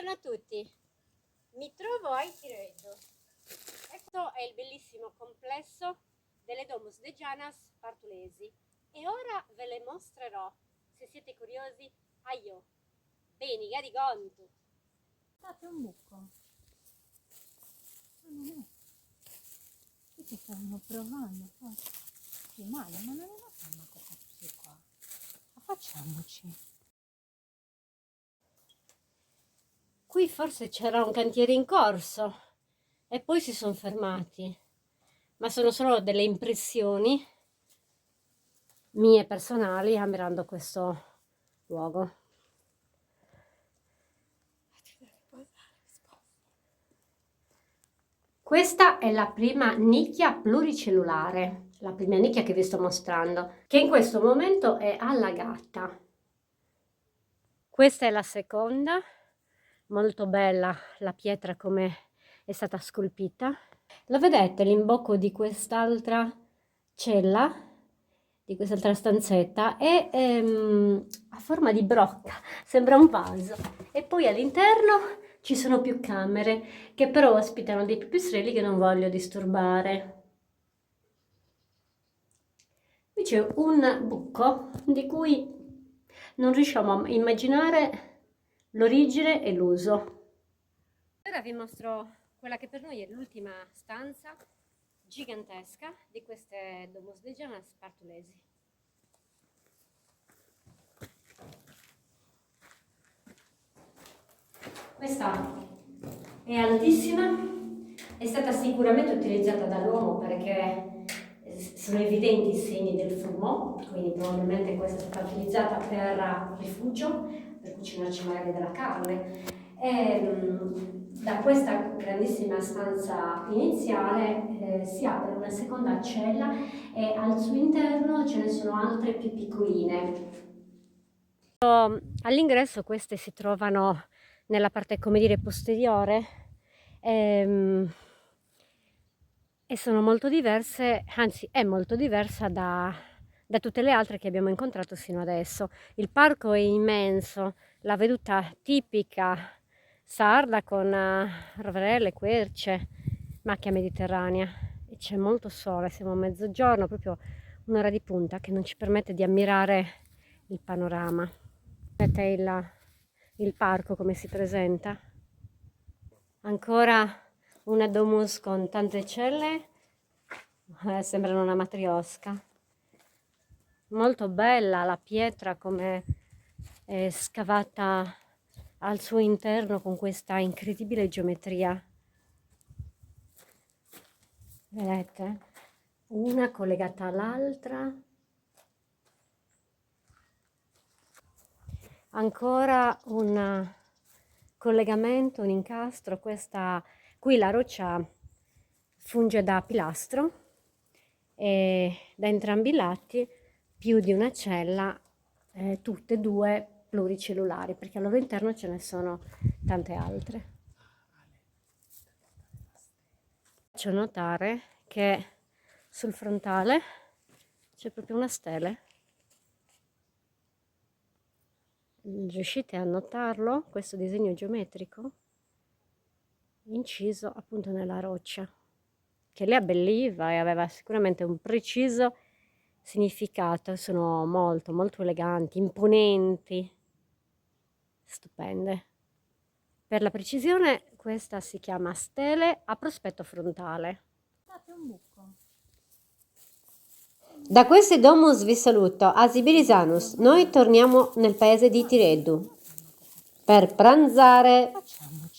Buongiorno a tutti, mi trovo a Itireddu. Questo è il bellissimo complesso delle Domus de Janas Partulesi e ora ve le mostrerò, se siete curiosi, a io. Bene, Garigontu. Fate un buco. Ma non è. Qui ci stanno provando. Sì, male, ma non è una forma questa qua. Ma facciamoci. Qui forse c'era un cantiere in corso e poi si sono fermati, ma sono solo delle impressioni mie personali ammirando questo luogo. Questa è la prima nicchia pluricellulare, la prima nicchia che vi sto mostrando, che in questo momento è allagata. Questa è la seconda, molto bella la pietra come è stata scolpita. Lo vedete l'imbocco di quest'altra cella, di quest'altra stanzetta, è a forma di brocca, sembra un vaso. E poi all'interno ci sono più camere che però ospitano dei pipistrelli che non voglio disturbare. Qui c'è un buco di cui non riusciamo a immaginare l'origine e l'uso. Ora vi mostro quella che per noi è l'ultima stanza gigantesca di queste Domus de Janas Partulesi. Questa è altissima, è stata sicuramente utilizzata dall'uomo perché sono evidenti i segni del fumo, quindi probabilmente questa è stata utilizzata per rifugio, per cucinarci magari della carne. Da questa grandissima stanza iniziale si apre una seconda cella e al suo interno ce ne sono altre più piccoline. All'ingresso queste si trovano nella parte, come dire, posteriore e sono molto diverse, anzi è molto diversa da tutte le altre che abbiamo incontrato sino adesso. Il parco è immenso, la veduta tipica sarda con roverelle, querce, macchia mediterranea e c'è molto sole, siamo a mezzogiorno, proprio un'ora di punta che non ci permette di ammirare il panorama. Vedete il parco come si presenta? Ancora una domus con tante celle, sembrano una matriosca. Molto bella la pietra come è scavata al suo interno con questa incredibile geometria. Vedete? Una collegata all'altra. Ancora un collegamento, un incastro. Qui la roccia funge da pilastro e da entrambi i lati più di una cella, tutte e due pluricellulari, perché al loro interno ce ne sono tante altre. Faccio notare che sul frontale c'è proprio una stele. Riuscite a notarlo? Questo disegno geometrico inciso appunto nella roccia, che li abbelliva e aveva sicuramente un preciso significato. Sono molto molto eleganti, imponenti, stupende. Per la precisione questa si chiama stele a prospetto frontale. Fate un buco. Da queste domus vi saluto, Asibirisanus. Noi torniamo nel paese di Itireddu per pranzare. Facciamoci.